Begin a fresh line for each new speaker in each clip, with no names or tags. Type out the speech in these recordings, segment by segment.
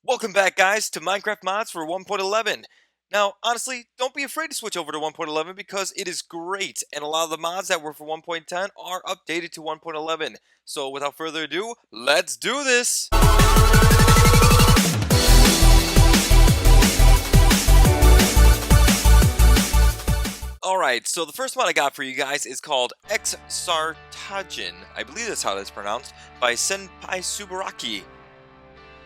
Welcome back, guys, to Minecraft mods for 1.11. Now, honestly, don't be afraid to switch over to 1.11 because it is great, and a lot of the mods that were for 1.10 are updated to 1.11. So, without further ado, let's do this! Alright, so the first mod I got for you guys is called Touchin. I believe that's how that's pronounced, by Senpai Subaraki.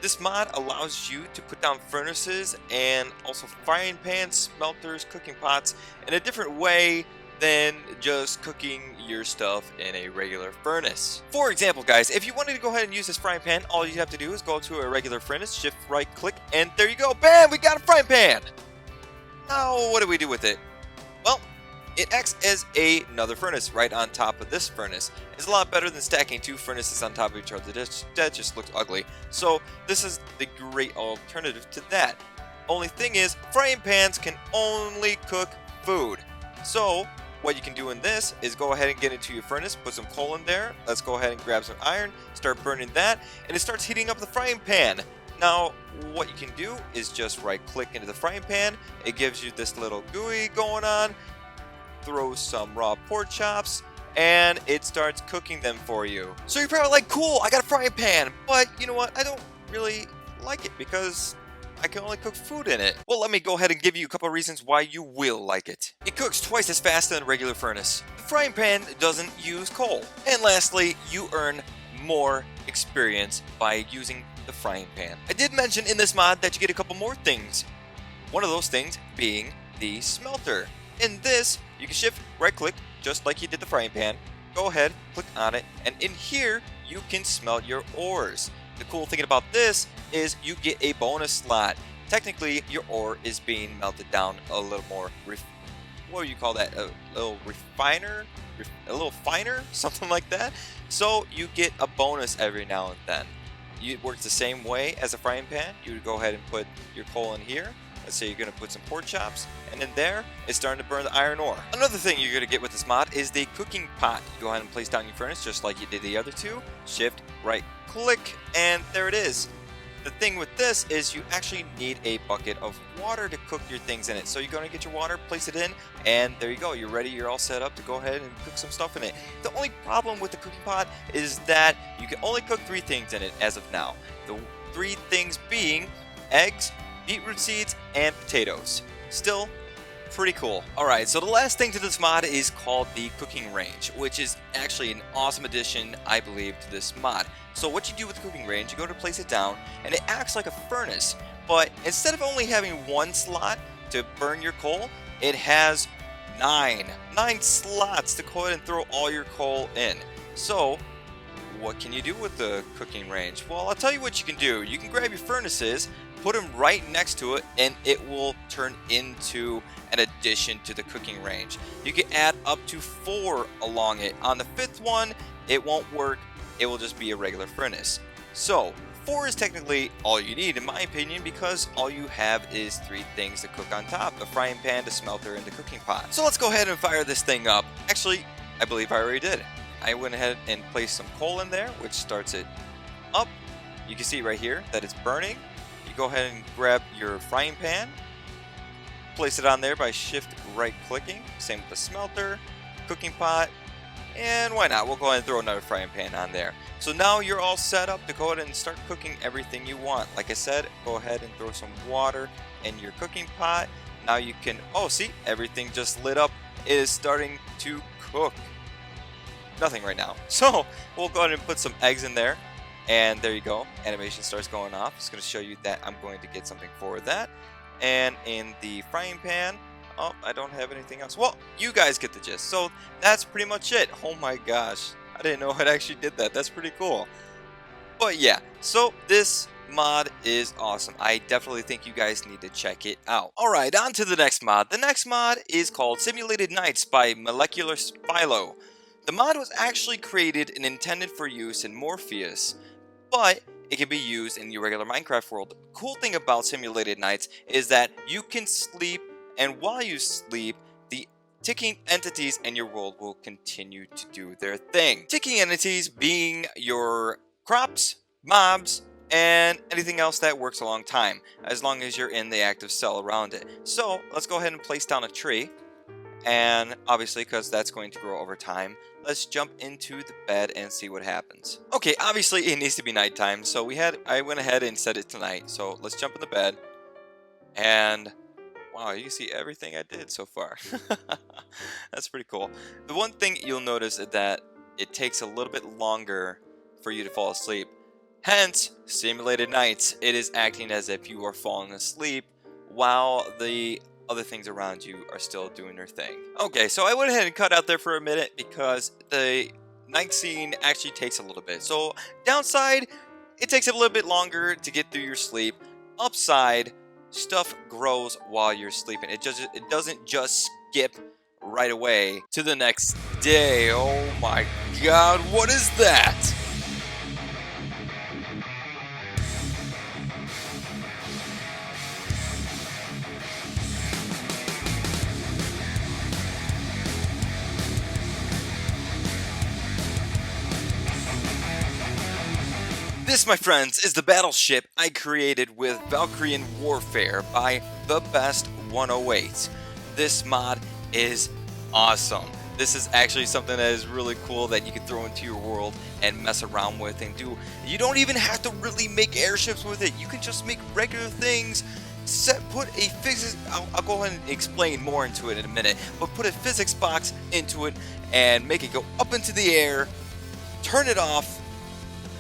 This mod allows you to put down furnaces and also frying pans, smelters, cooking pots in a different way than just cooking your stuff in a regular furnace. For example, guys, if you wanted to go ahead and use this frying pan, all you have to do is go to a regular furnace, shift right click, and there you go. Bam! We got a frying pan! Now, what do we do with it? Well, it acts as another furnace right on top of this furnace. It's a lot better than stacking two furnaces on top of each other. That just looks ugly. So this is the great alternative to that. Only thing is, frying pans can only cook food. So what you can do in this is go ahead and get into your furnace, put some coal in there. Let's go ahead and grab some iron, start burning that, and it starts heating up the frying pan. Now, what you can do is just right click into the frying pan. It gives you this little GUI going on. Throw some raw pork chops, and it starts cooking them for you. So you're probably like, cool, I got a frying pan, but you know what? I don't really like it because I can only cook food in it. Well, let me go ahead and give you a couple of reasons why you will like it. It cooks twice as fast than a regular furnace. The frying pan doesn't use coal. And lastly, you earn more experience by using the frying pan. I did mention in this mod that you get a couple more things. One of those things being the smelter. In this, you can shift right click just like you did the frying pan. Go ahead, click on it, and in here you can smelt your ores. The cool thing about this is you get a bonus slot. Technically, your ore is being melted down a little more. What do you call that? A little refiner? A little finer? Something like that. So you get a bonus every now and then. It works the same way as a frying pan. You would go ahead and put your coal in here. Let's say you're going to put some pork chops, and in there, it's starting to burn the iron ore. Another thing you're going to get with this mod is the cooking pot. You go ahead and place down your furnace just like you did the other two. Shift, right click, and there it is. The thing with this is you actually need a bucket of water to cook your things in it. So you're going to get your water, place it in, and there you go. You're ready. You're all set up to go ahead and cook some stuff in it. The only problem with the cooking pot is that you can only cook 3 things in it as of now. The 3 things being eggs, beetroot seeds, and potatoes. Still pretty cool. Alright, so the last thing to this mod is called the cooking range, which is actually an awesome addition, I believe, to this mod. So what you do with the cooking range, you go to place it down, and it acts like a furnace, but instead of only having 1 slot to burn your coal, it has 9 slots to go ahead and throw all your coal in. So what can you do with the cooking range? Well, I'll tell you what you can do. You can grab your furnaces, put them right next to it, and it will turn into an addition to the cooking range. You can add up to 4 along it. On the 5th one, it won't work. It will just be a regular furnace. So 4 is technically all you need, in my opinion, because all you have is 3 things to cook on top: the frying pan, the smelter, and the cooking pot. So let's go ahead and fire this thing up. Actually, I believe I already did. I went ahead and placed some coal in there, which starts it up. You can see right here that it's burning. You go ahead and grab your frying pan, place it on there by shift right clicking. Same with the smelter, cooking pot, and why not? We'll go ahead and throw another frying pan on there. So now you're all set up to go ahead and start cooking everything you want. Like I said, go ahead and throw some water in your cooking pot. Now you can, oh, see, everything just lit up. It is starting to cook. Nothing right now. So we'll go ahead and put some eggs in there. And there you go, animation starts going off. It's going to show you that I'm going to get something for that. And in the frying pan, oh, I don't have anything else. Well, you guys get the gist. So that's pretty much it. Oh my gosh, I didn't know it actually did that. That's pretty cool. But yeah, so this mod is awesome. I definitely think you guys need to check it out. Alright, on to the next mod. The next mod is called Simulated Nights by Molecular Spilo. The mod was actually created and intended for use in Morpheus, but it can be used in your regular Minecraft world. The cool thing about Simulated Nights is that you can sleep, and while you sleep, the ticking entities in your world will continue to do their thing. Ticking entities being your crops, mobs, and anything else that works a long time, as long as you're in the active cell around it. So let's go ahead and place down a tree, and obviously because that's going to grow over time, let's jump into the bed and see what happens. Okay, obviously it needs to be nighttime, so I went ahead and set it to night. So let's jump in the bed, and wow, you can see everything I did so far. That's pretty cool. The one thing you'll notice is that it takes a little bit longer for you to fall asleep. Hence, simulated nights. It is acting as if you are falling asleep while the other things around you are still doing their thing. Okay, so I went ahead and cut out there for a minute because the night scene actually takes a little bit. So downside, it takes a little bit longer to get through your sleep. Upside, stuff grows while you're sleeping. It doesn't just skip right away to the next day. Oh my god, what is that? This, my friends, is the battleship I created with Valkyrian Warfare by The Best 108. This mod is awesome. This is actually something that is really cool that you can throw into your world and mess around with and do. You don't even have to really make airships with it. You can just make regular things. Put a physics. I'll go ahead and explain more into it in a minute. But put a physics box into it and make it go up into the air. Turn it off,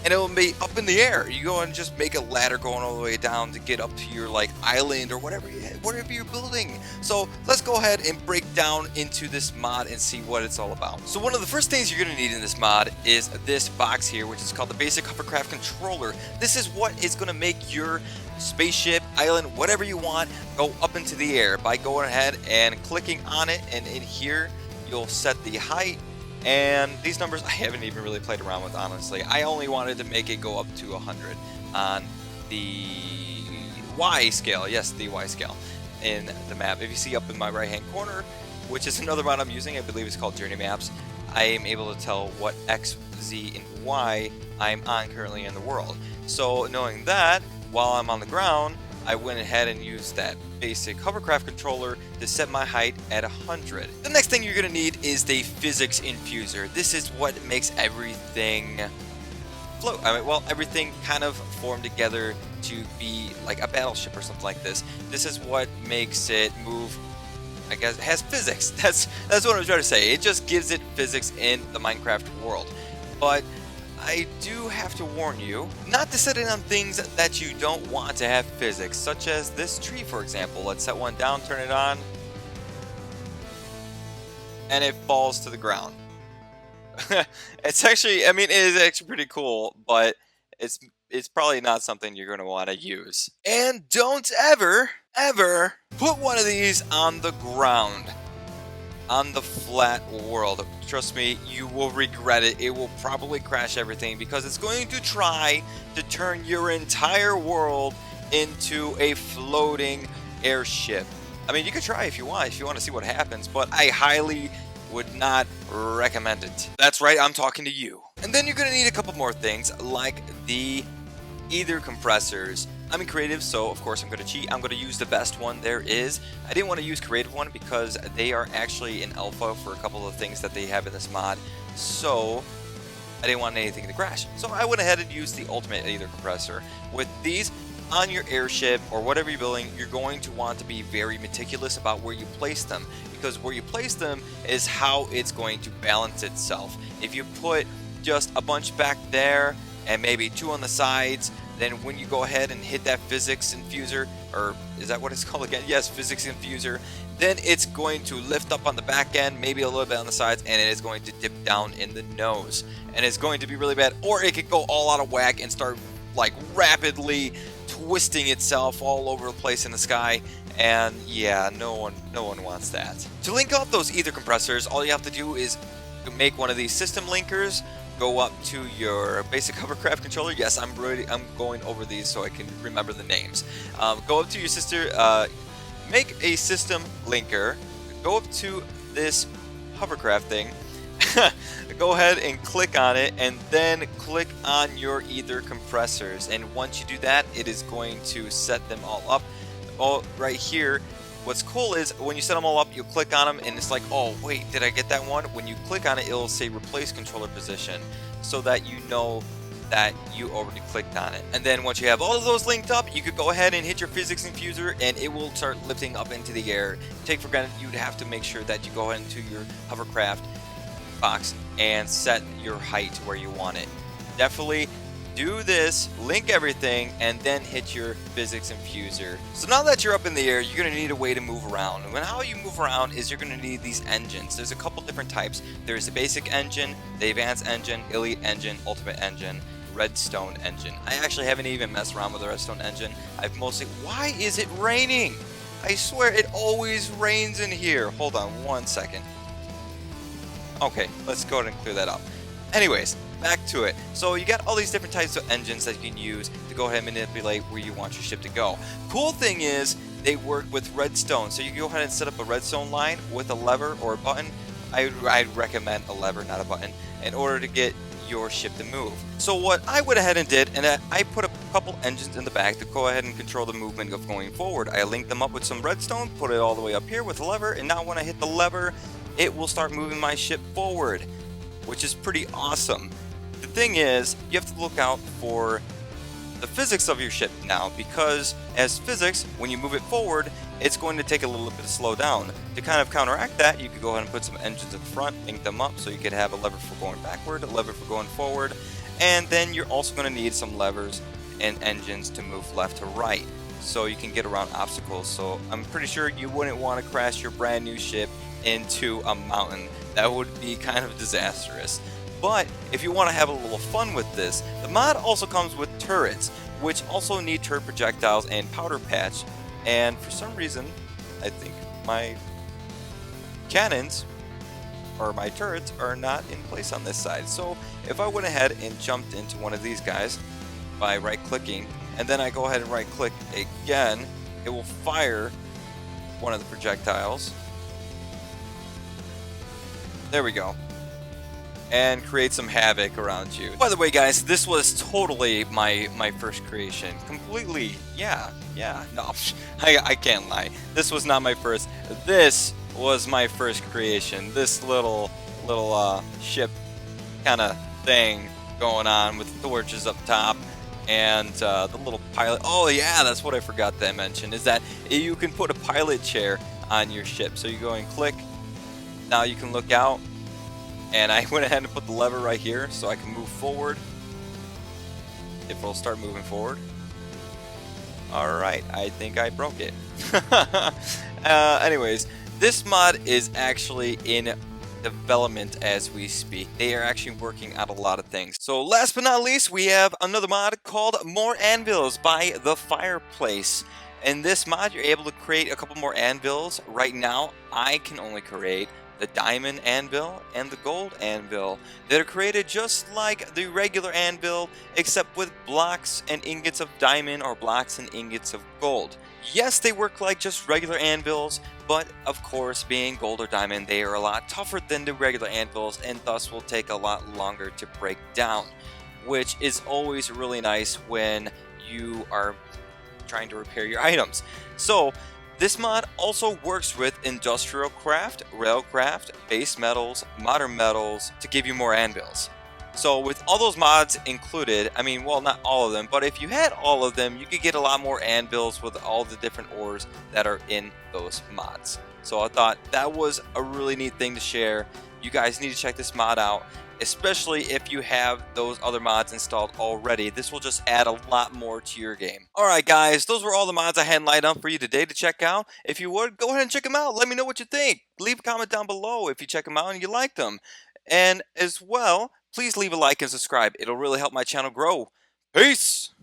and it will be up in the air. You go and just make a ladder going all the way down to get up to your island or whatever you're building. So let's go ahead and break down into this mod and see what it's all about. So one of the first things you're going to need in this mod is this box here, which is called the basic hovercraft controller. This is what is going to make your spaceship, island, whatever you want, go up into the air by going ahead and clicking on it, and in here you'll set the height. And these numbers I haven't even really played around with, honestly. I only wanted to make it go up to 100 on the Y scale. Yes, the Y scale in the map. If you see up in my right hand corner, which is another mod I'm using, I believe it's called Journey Maps, I am able to tell what X, Z, and Y I'm on currently in the world. So knowing that, while I'm on the ground, I went ahead and used that basic hovercraft controller to set my height at 100. The next thing you're going to need is the physics infuser. This is what makes everything float. Well, everything kind of form together to be like a battleship or something like this. This is what makes it move. I guess it has physics. That's what I'm trying to say. It just gives it physics in the Minecraft world. But I do have to warn you not to set it on things that you don't want to have physics, such as this tree, for example. Let's set one down, turn it on, and it falls to the ground. It's actually, it is actually pretty cool, but it's probably not something you're going to want to use. And don't ever put one of these on the ground. On the flat world. Trust me, you will regret it. It will probably crash everything because it's going to try to turn your entire world into a floating airship. You could try if you want to see what happens, but I highly would not recommend it. That's right, I'm talking to you. And then you're going to need a couple more things like the ether compressors. I'm in creative, so of course I'm going to cheat. I'm going to use the best one there is. I didn't want to use creative one because they are actually in alpha for a couple of things that they have in this mod. So I didn't want anything to crash. So I went ahead and used the ultimate ether compressor. With these on your airship or whatever you're building, you're going to want to be very meticulous about where you place them, because where you place them is how it's going to balance itself. If you put just a bunch back there and maybe two on the sides, then when you go ahead and hit that physics infuser, or is that what it's called again? Yes, physics infuser, then it's going to lift up on the back end, maybe a little bit on the sides, and it is going to dip down in the nose. And it's going to be really bad. Or it could go all out of whack and start rapidly twisting itself all over the place in the sky. And yeah, no one wants that. To link up those ether compressors, all you have to do is make one of these system linkers. Go up to your basic hovercraft controller. Yes, I'm going over these so I can remember the names. Go up to your make a system linker. Go up to this hovercraft thing, go ahead and click on it, and then click on your either compressors. And once you do that, it is going to set them all up. All right here. What's cool is when you set them all up, you'll click on them, and it's like, oh wait, did I get that one? When you click on it, it'll say replace controller position, so that you know that you already clicked on it. And then once you have all of those linked up, you could go ahead and hit your physics infuser, and it will start lifting up into the air. Take for granted you'd have to make sure that you go ahead into your hovercraft box and set your height to where you want it. Definitely do this, link everything, and then hit your physics infuser. So now that you're up in the air, you're going to need a way to move around. And how you move around is you're going to need these engines. There's a couple different types. There's the basic engine, the advanced engine, elite engine, ultimate engine, redstone engine. I actually haven't even messed around with the redstone engine. I've mostly... Why is it raining? I swear it always rains in here. Hold on one second. Okay, let's go ahead and clear that up. Anyways, back to it. So you got all these different types of engines that you can use to go ahead and manipulate where you want your ship to go. Cool thing is they work with redstone. So you can go ahead and set up a redstone line with a lever or a button. I'd recommend a lever, not a button, in order to get your ship to move. So what I went ahead and did, and I put a couple engines in the back to go ahead and control the movement of going forward. I linked them up with some redstone, put it all the way up here with a lever, and now when I hit the lever, it will start moving my ship forward, which is pretty awesome. The thing is, you have to look out for the physics of your ship now, because as physics, when you move it forward, it's going to take a little bit to slow down. To kind of counteract that, you could go ahead and put some engines in front, link them up, so you could have a lever for going backward, a lever for going forward, and then you're also going to need some levers and engines to move left to right, so you can get around obstacles. So I'm pretty sure you wouldn't want to crash your brand new ship into a mountain. That would be kind of disastrous. But if you want to have a little fun with this, the mod also comes with turrets, which also need turret projectiles and powder patch. And for some reason, I think my cannons or my turrets are not in place on this side. So if I went ahead and jumped into one of these guys by right clicking, and then I go ahead and right click again, it will fire one of the projectiles. There we go. And create some havoc around you. By the way, guys, this was totally my first creation. Completely, yeah, no, I can't lie. This was not my first. This was my first creation. This little ship kind of thing going on with torches up top, and the little pilot. Oh yeah, that's what I forgot to mention, is that you can put a pilot chair on your ship. So you go and click. Now you can look out. And I went ahead and put the lever right here so I can move forward. If it'll start moving forward. Alright, I think I broke it. Anyways, this mod is actually in development as we speak. They are actually working out a lot of things. So last but not least, we have another mod called More Anvils by The Fireplace. In this mod, you're able to create a couple more anvils. Right now, I can only create the diamond anvil and the gold anvil that are created just like the regular anvil, except with blocks and ingots of diamond or blocks and ingots of gold. Yes, they work like just regular anvils, but of course, being gold or diamond, they are a lot tougher than the regular anvils and thus will take a lot longer to break down, which is always really nice when you are trying to repair your items. So this mod also works with industrial craft, railcraft, base metals, modern metals to give you more anvils. So with all those mods included, I mean, well, not all of them, but if you had all of them, you could get a lot more anvils with all the different ores that are in those mods. So I thought that was a really neat thing to share. You guys need to check this mod out, especially if you have those other mods installed already. This will just add a lot more to your game. Alright guys, those were all the mods I had lined up for you today to check out. If you would, go ahead and check them out. Let me know what you think. Leave a comment down below if you check them out and you like them. And as well, please leave a like and subscribe. It'll really help my channel grow. Peace!